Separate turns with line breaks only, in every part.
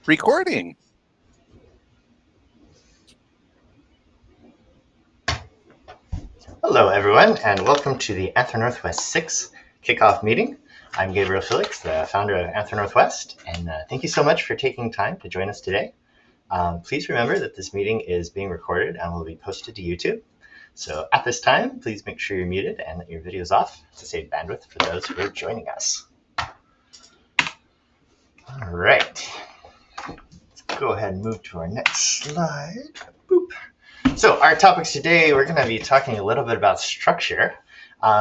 Recording.
Hello, everyone, and welcome to the ANW6 Kickoff meeting. I'm Gabriel Felix, the founder of ANW, and thank you so much for taking time to join us today. Please remember that this meeting is being recorded and will be posted to YouTube. So at this time, please make sure you're muted and that your video is off to save bandwidth for those who are joining us. All right, let's go ahead and move to our next slide. Boop. So our topics today, we're going to be talking a little bit about structure.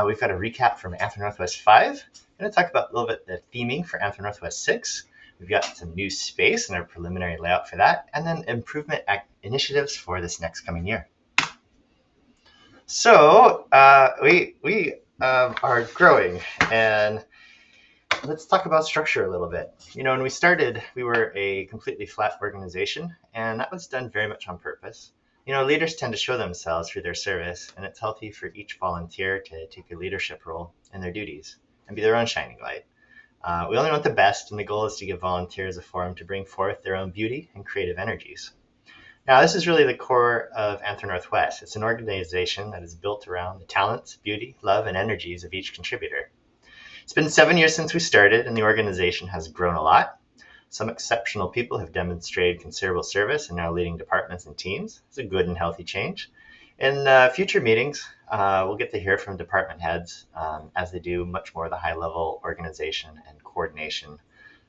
We've got a recap from ANW 5. I'm going to talk about a little bit the theming for ANW 6. We've got some new space and our preliminary layout for that, and then improvement initiatives for this next coming year. So we are growing, and let's talk about structure a little bit. You know, when we started, we were a completely flat organization, and that was done very much on purpose. You know, leaders tend to show themselves through their service, and it's healthy for each volunteer to take a leadership role in their duties and be their own shining light. We only want the best, and the goal is to give volunteers a forum to bring forth their own beauty and creative energies. Now, this is really the core of ANW. It's an organization that is built around the talents, beauty, love, and energies of each contributor. It's been 7 years since we started, and the organization has grown a lot. Some exceptional people have demonstrated considerable service and now leading departments and teams. It's a good and healthy change. In future meetings, we'll get to hear from department heads as they do much more of the high-level organization and coordination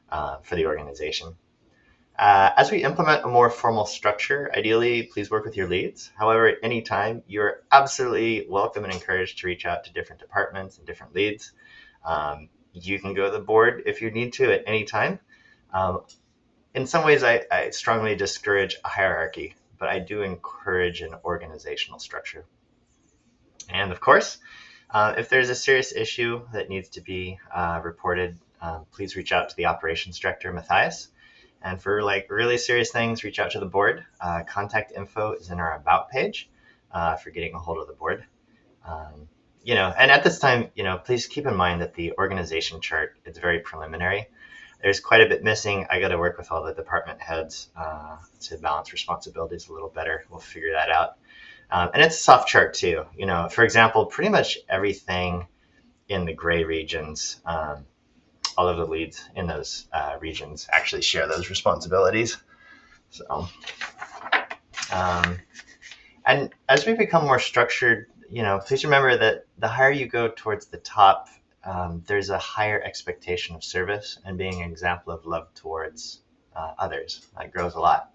for the organization. As we implement a more formal structure, ideally, please work with your leads. However, at any time, you're absolutely welcome and encouraged to reach out to different departments and different leads. You can go to the board if you need to at any time. In some ways, I strongly discourage a hierarchy, but I do encourage an organizational structure. And of course, if there's a serious issue that needs to be reported, please reach out to the operations director, Matthias. And for really serious things, reach out to the board. Contact info is in our about page for getting a hold of the board. And at this time, please keep in mind that the organization chart is very preliminary. There's quite a bit missing. I got to work with all the department heads to balance responsibilities a little better. We'll figure that out. And it's a soft chart too. For example, pretty much everything in the gray regions, all of the leads in those regions actually share those responsibilities. So, and as we become more structured, please remember that the higher you go towards the top, there's a higher expectation of service and being an example of love towards others. That grows a lot.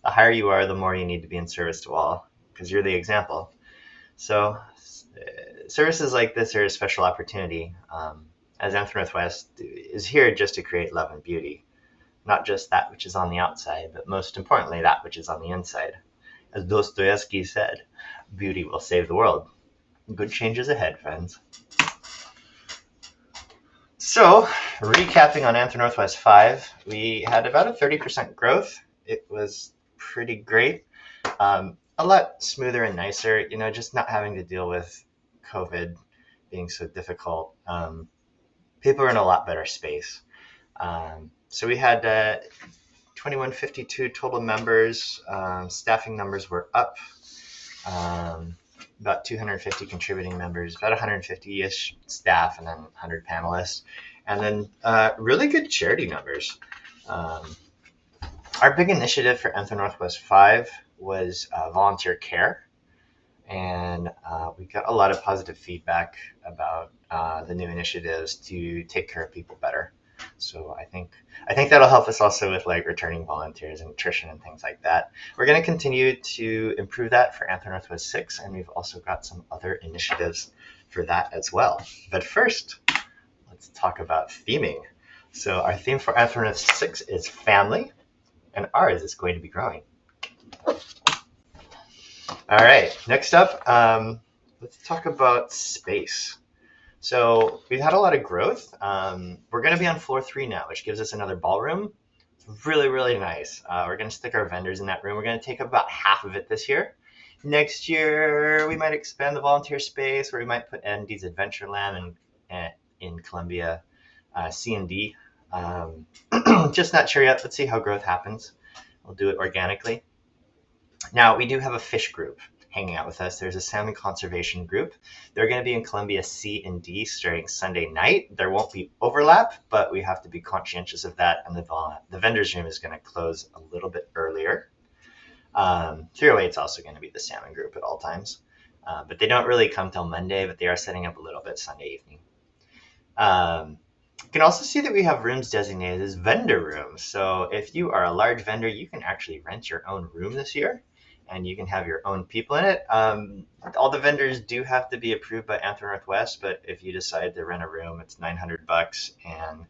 The higher you are, the more you need to be in service to all because you're the example. So services like this are a special opportunity as ANW is here just to create love and beauty, not just that which is on the outside, but most importantly, that which is on the inside. As Dostoevsky said, beauty will save the world. Good changes ahead, friends. So, recapping on ANW 5, we had about a 30% growth. It was pretty great. A lot smoother and nicer, just not having to deal with COVID being so difficult. People are in a lot better space. So we had 2152 total members. Staffing numbers were up. About 250 contributing members, about 150-ish staff, and then 100 panelists. And then really good charity numbers. Our big initiative for ANW 5 was volunteer care. And we got a lot of positive feedback about the new initiatives to take care of people better. So I think that'll help us also with returning volunteers and nutrition and things like that. We're going to continue to improve that for ANW 6, and we've also got some other initiatives for that as well. But first, let's talk about theming. So our theme for ANW 6 is family, and ours is going to be growing. All right, next up, let's talk about space. So we've had a lot of growth. We're going to be on floor 3 now, which gives us another ballroom. It's really, really nice. We're going to stick our vendors in that room. We're going to take up about half of it this year. Next year, we might expand the volunteer space, where we might put Andy's Adventureland in Columbia, C&D Just not sure yet. Let's see how growth happens. We'll do it organically. Now, we do have a fish group hanging out with us. There's a salmon conservation group. They're going to be in Columbia C and D starting Sunday night. There won't be overlap, but we have to be conscientious of that. And the vendor's room is going to close a little bit earlier. 308 is also going to be the salmon group at all times. But they don't really come till Monday, but they are setting up a little bit Sunday evening. You can also see that we have rooms designated as vendor rooms. So if you are a large vendor, you can actually rent your own room this year, and you can have your own people in it. All the vendors do have to be approved by Anthem Northwest, but if you decide to rent a room, it's $900, and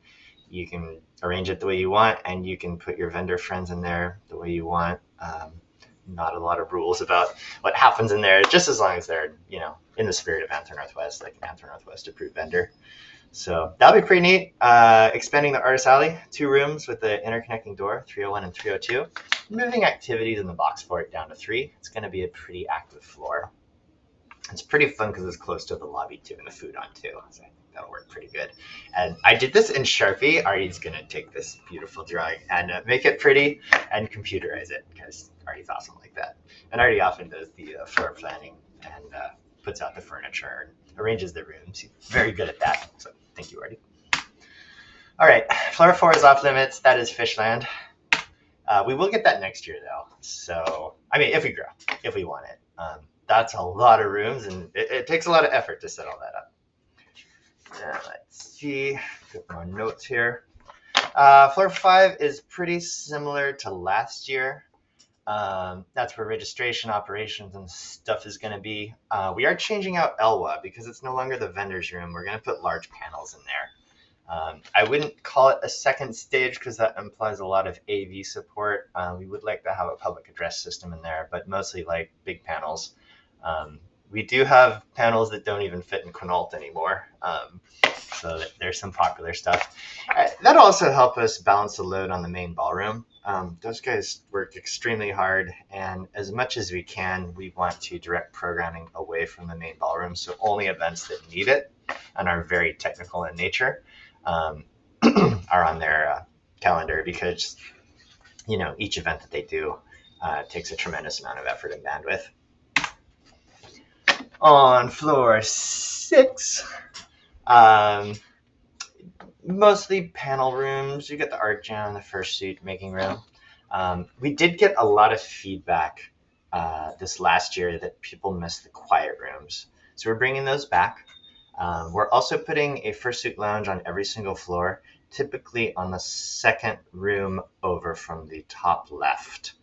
you can arrange it the way you want, and you can put your vendor friends in there the way you want. Not a lot of rules about what happens in there, just as long as they're, in the spirit of Anthem Northwest, like an Anthem Northwest approved vendor. So that'll be pretty neat. Expanding the Artist Alley, 2 rooms with the interconnecting door, 301 and 302. Moving activities in the box fort down to 3. It's going to be a pretty active floor. It's pretty fun because it's close to the lobby too, and the food on too. So I think that'll work pretty good. And I did this in Sharpie. Artie's going to take this beautiful drawing and make it pretty and computerize it, because Artie's awesome like that. And Artie often does the floor planning and puts out the furniture and arranges the rooms. He's very good at that. So thank you, Artie. All right, floor 4 is off limits. That is Fishland. We will get that next year, though. So, if we grow, if we want it. That's a lot of rooms, and it takes a lot of effort to set all that up. Let's see, get more notes here. Floor 5 is pretty similar to last year. That's where registration, operations, and stuff is going to be. We are changing out Elwa because it's no longer the vendor's room. We're going to put large panels in there. I wouldn't call it a second stage because that implies a lot of AV support. We would like to have a public address system in there, but mostly like big panels. We do have panels that don't even fit in Quinault anymore. So there's some popular stuff. That'll also help us balance the load on the main ballroom. Those guys work extremely hard, and as much as we can, we want to direct programming away from the main ballroom, so only events that need it and are very technical in nature are on their calendar, because each event that they do takes a tremendous amount of effort and bandwidth. On floor 6, mostly panel rooms. You get the art jam, the fursuit making room. We did get a lot of feedback this last year that people missed the quiet rooms, so we're bringing those back. We're also putting a fursuit lounge on every single floor, typically on the second room over from the top left.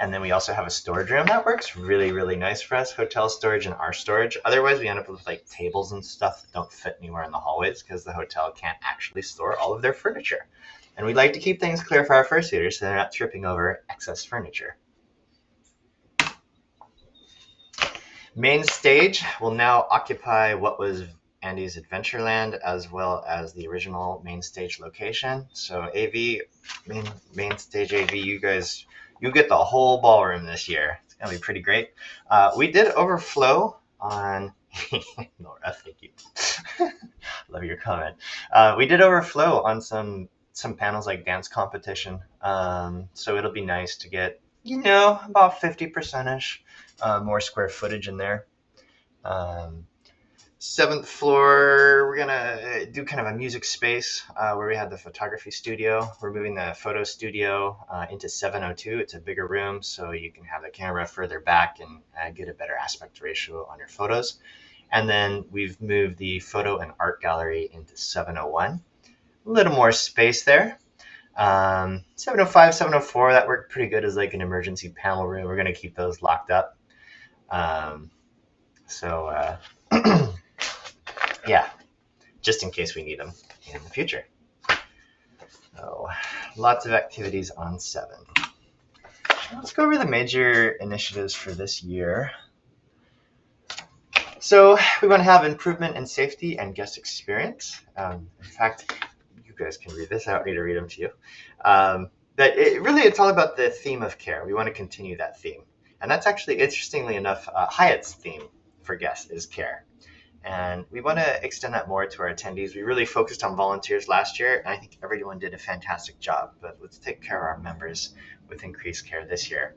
And then we also have a storage room that works really, really nice for us, hotel storage and our storage. Otherwise, we end up with like tables and stuff that don't fit anywhere in the hallways because the hotel can't actually store all of their furniture. And we like to keep things clear for our fursuiters so they're not tripping over excess furniture. Main stage will now occupy what was Andy's Adventureland, as well as the original main stage location. So AV, main stage AV, you get the whole ballroom this year. It's gonna be pretty great. We did overflow on Nora, thank you. Love your comment. We did overflow on some panels like dance competition. So it'll be nice to get, about 50%-ish more square footage in there. 7th floor, we're gonna do kind of a music space where we had the photography studio. We're moving the photo studio into 702. It's a bigger room, so you can have the camera further back and get a better aspect ratio on your photos. And then we've moved the photo and art gallery into 701. A little more space there. 705, 704, that worked pretty good as like an emergency panel room. We're gonna keep those locked up. Yeah, just in case we need them in the future. So, lots of activities on 7. Let's go over the major initiatives for this year. So we want to have improvement in safety and guest experience. In fact, you guys can read this. I don't need to read them to you. But it's all about the theme of care. We want to continue that theme. And that's actually, interestingly enough, Hyatt's theme for guests is care. And we want to extend that more to our attendees. We really focused on volunteers last year, and I think everyone did a fantastic job. But let's take care of our members with increased care this year.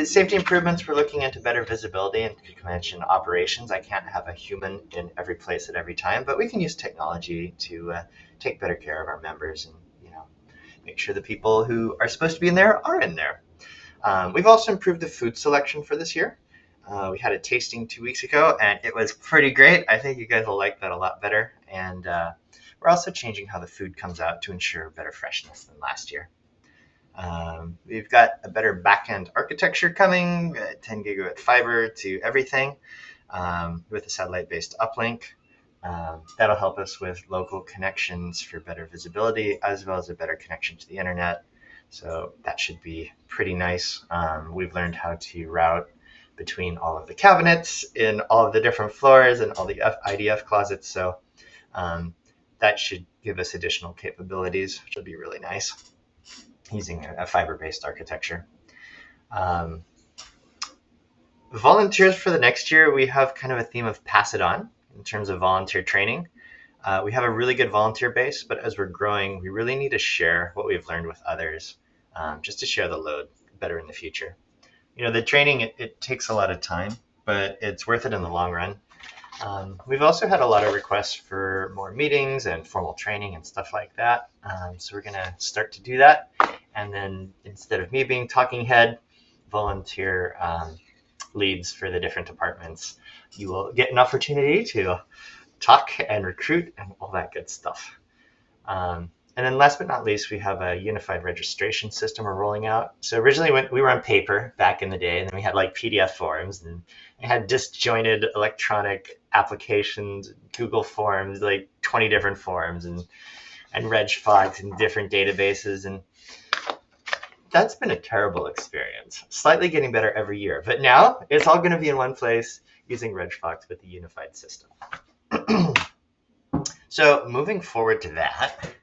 Safety improvements, we're looking into better visibility and convention operations. I can't have a human in every place at every time, but we can use technology to take better care of our members and, make sure the people who are supposed to be in there are in there. We've also improved the food selection for this year. We had a tasting 2 weeks ago, and it was pretty great. I think you guys will like that a lot better. And we're also changing how the food comes out to ensure better freshness than last year. We've got a better back-end architecture coming, 10 gigabit fiber to everything with a satellite-based uplink. That'll help us with local connections for better visibility, as well as a better connection to the internet. So that should be pretty nice. We've learned how to route between all of the cabinets in all of the different floors and all the IDF closets. So that should give us additional capabilities, which will be really nice using a fiber-based architecture. Volunteers for the next year, we have kind of a theme of pass it on in terms of volunteer training. We have a really good volunteer base, but as we're growing, we really need to share what we've learned with others, just to share the load better in the future. The training, it takes a lot of time, but it's worth it in the long run. We've also had a lot of requests for more meetings and formal training and stuff like that. So we're going to start to do that. And then instead of me being talking head, volunteer leads for the different departments, you will get an opportunity to talk and recruit and all that good stuff. And then last but not least, we have a unified registration system we're rolling out. So originally we were on paper back in the day, and then we had like PDF forms, and we had disjointed electronic applications, Google Forms, like 20 different forms, and RegFox and different databases. And that's been a terrible experience. Slightly getting better every year. But now it's all going to be in one place using RegFox with the unified system. So moving forward to that,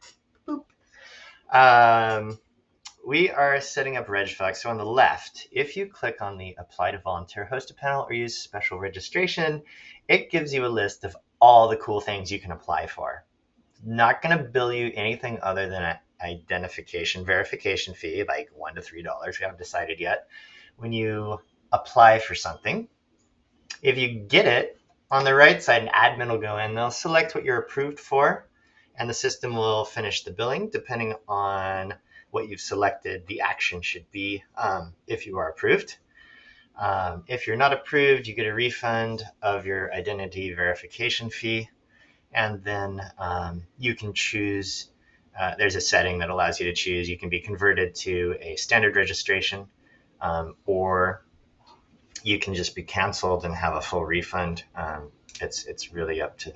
we are setting up RegFox. So on the left, if you click on the Apply to Volunteer Host a Panel or use Special Registration, it gives you a list of all the cool things you can apply for. Not going to bill you anything other than an identification verification fee, like $1 to $3. We haven't decided yet. When you apply for something, if you get it, on the right side, an admin will go in. They'll select what you're approved for, and the system will finish the billing. Depending on what you've selected, the action should be if you are approved. If you're not approved, you get a refund of your identity verification fee. And then you can choose, there's a setting that allows you to choose. You can be converted to a standard registration, or you can just be canceled and have a full refund. It's really up to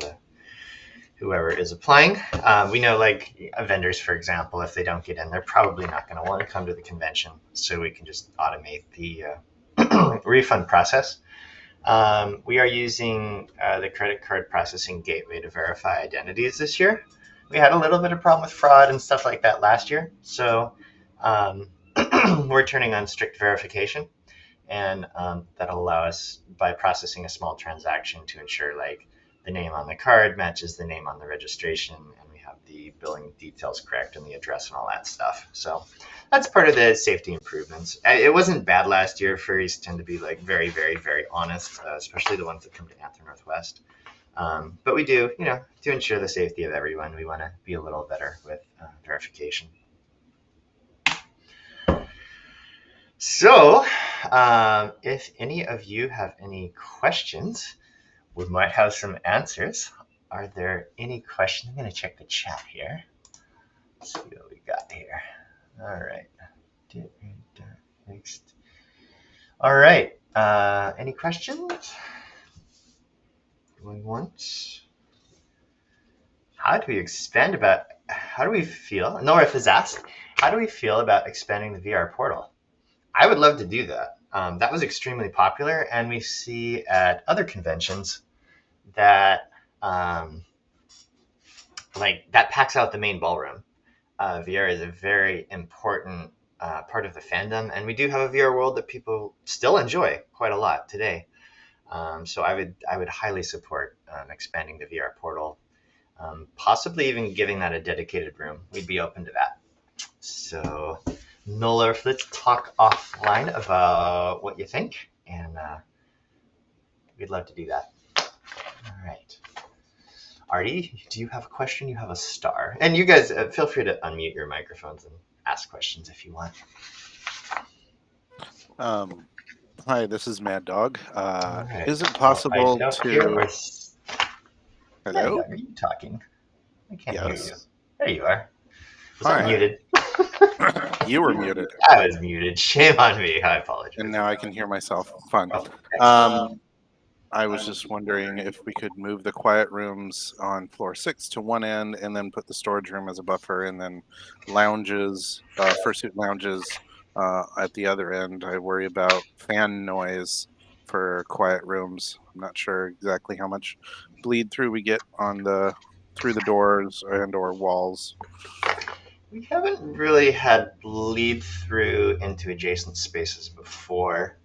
whoever is applying. We know, like vendors, for example, if they don't get in, they're probably not going to want to come to the convention. So we can just automate the refund process. We are using the credit card processing gateway to verify identities this year. We had a little bit of problem with fraud and stuff like that last year. So we're turning on strict verification, and that'll allow us, by processing a small transaction, to ensure like the name on the card matches the name on the registration, and we have the billing details correct and the address and all that stuff. So that's part of the safety improvements. It wasn't bad last year. Furries tend to be like very, very, very honest, especially the ones that come to Anthem Northwest. But we do, to ensure the safety of everyone, we want to be a little better with verification. So if any of you have any questions, we might have some answers. Are there any questions? I'm going to check the chat here. Let's see what we got here. All right. Next. All right. Any questions? Going once. How do we feel? Norif has asked, how do we feel about expanding the VR portal? I would love to do that. That was extremely popular, and we see at other conventions that that packs out the main ballroom. VR is a very important part of the fandom, and we do have a VR world that people still enjoy quite a lot today. So I would highly support expanding the VR portal, possibly even giving that a dedicated room. We'd be open to that. So, Nola, let's talk offline about what you think, and we'd love to do that. All right. Artie, do you have a question? You have a star. And you guys, feel free to unmute your microphones and ask questions if you want.
Hi, this is Mad Dog.
All right.
Is it
I
possible
don't hear
to...
my... Mad
Hello?
Dog, are you talking? I can't hear you.
Yes.
There you are. Was I
Hi.
muted?
You were muted.
I was muted. Shame on me. I apologize.
And now I can hear myself. Fun.
Oh, okay.
I was just wondering if we could move the quiet rooms on floor 6 to one end and then put the storage room as a buffer, and then lounges, fursuit lounges at the other end. I worry about fan noise for quiet rooms. I'm not sure exactly how much bleed through we get through the doors and or walls.
We haven't really had bleed through into adjacent spaces before.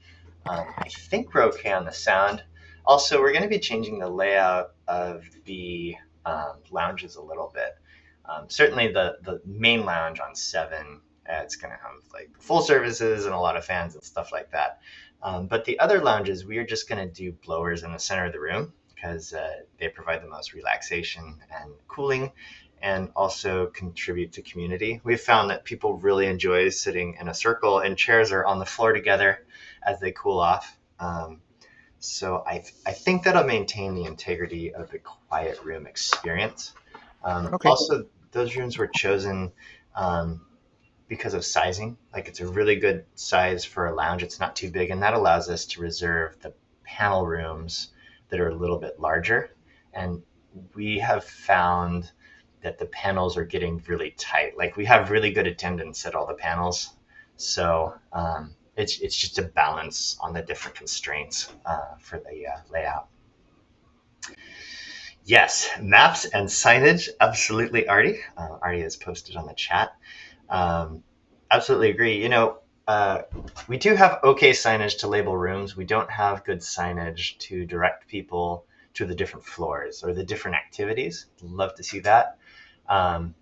I think we're okay on the sound. Also, we're going to be changing the layout of the lounges a little bit. Certainly, the main lounge on 7, it's going to have like full services and a lot of fans and stuff like that. But the other lounges, we are just going to do blowers in the center of the room because they provide the most relaxation and cooling, and also contribute to community. We've found that people really enjoy sitting in a circle and chairs are on the floor together as they cool off. So I think that'll maintain the integrity of the quiet room experience.
Okay.
Also, those rooms were chosen because of sizing. Like, it's a really good size for a lounge. It's not too big, and that allows us to reserve the panel rooms that are a little bit larger. And we have found that the panels are getting really tight. Like, we have really good attendance at all the panels. So it's just a balance on the different constraints for the layout. Yes, maps and signage, absolutely, Artie. Artie has posted on the chat. Absolutely agree. We do have okay signage to label rooms. We don't have good signage to direct people to the different floors or the different activities. Love to see that.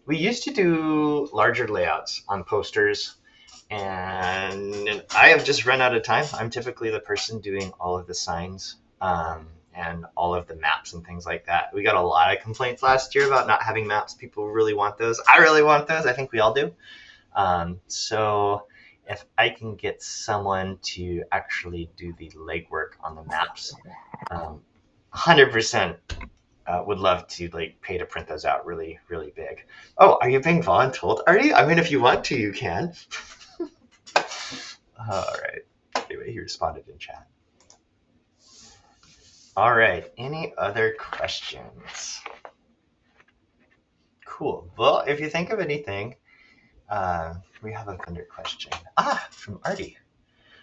We used to do larger layouts on posters, and I have just run out of time. I'm typically the person doing all of the signs and all of the maps and things like that. We got a lot of complaints last year about not having maps. People really want those. I really want those. I think we all do. So if I can get someone to actually do the legwork on the maps, 100% would love to pay to print those out really, really big. Oh, are you being voluntold? Are you? I mean, if you want to, you can. All right. Anyway, he responded in chat. All right. Any other questions? Cool. Well, if you think of anything, we have a vendor question. From Artie.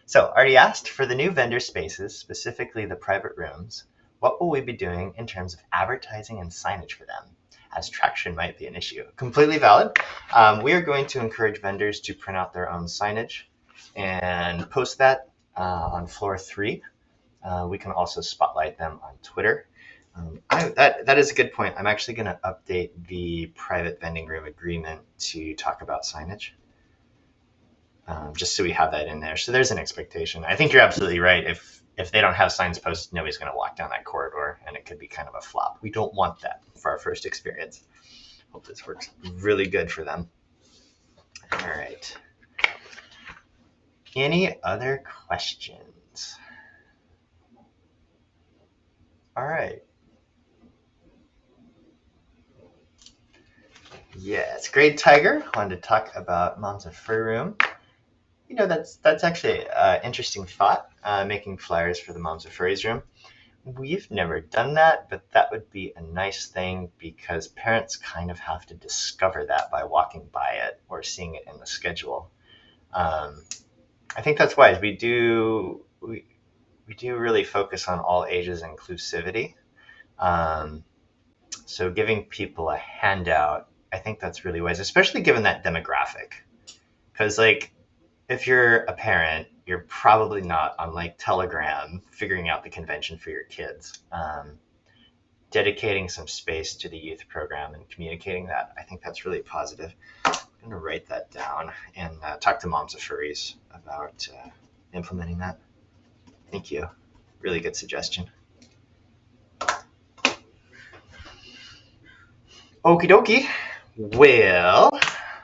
So Artie asked, for the new vendor spaces, specifically the private rooms, what will we be doing in terms of advertising and signage for them, as traction might be an issue? Completely valid. We are going to encourage vendors to print out their own signage and post that on floor 3. We can also spotlight them on Twitter. That is a good point. I'm actually going to update the private vending room agreement to talk about signage, just so we have that in there. So there's an expectation. I think you're absolutely right. If they don't have signs posted, nobody's going to walk down that corridor, and it could be kind of a flop. We don't want that for our first experience. Hope this works really good for them. All right. Any other questions? All right. Yes, Great Tiger wanted to talk about Moms of Fur Room. That's actually an interesting thought, making flyers for the Moms of Furries room. We've never done that, but that would be a nice thing because parents kind of have to discover that by walking by it or seeing it in the schedule. I think that's wise. We do really focus on all ages inclusivity. So giving people a handout, I think that's really wise, especially given that demographic. Because if you're a parent you're probably not on like Telegram figuring out the convention for your kids. Dedicating some space to the youth program and communicating that, I think that's really positive. I'm going to write that down and talk to Moms of Furries about implementing that. Thank you. Really good suggestion. Okie dokie. Well,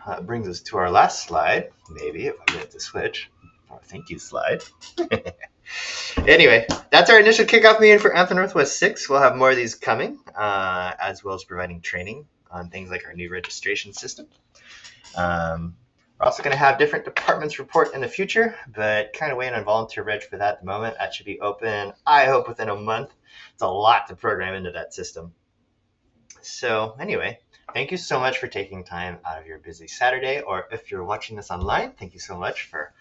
that brings us to our last slide. Maybe if I get to switch. Oh, thank you, slide. Anyway, that's our initial kickoff meeting for Anthem Northwest 6. We'll have more of these coming, as well as providing training on things like our new registration system. We're also going to have different departments report in the future, but kind of waiting on volunteer reg for that at the moment. That should be open, I hope, within a month. It's a lot to program into that system. So anyway, thank you so much for taking time out of your busy Saturday, or if you're watching this online, thank you so much for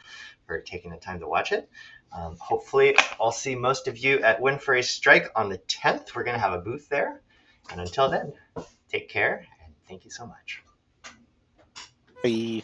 taking the time to watch it. Hopefully, I'll see most of you at Win Furry Strike on the 10th. We're going to have a booth there. And until then, take care, and thank you so much.
Bye.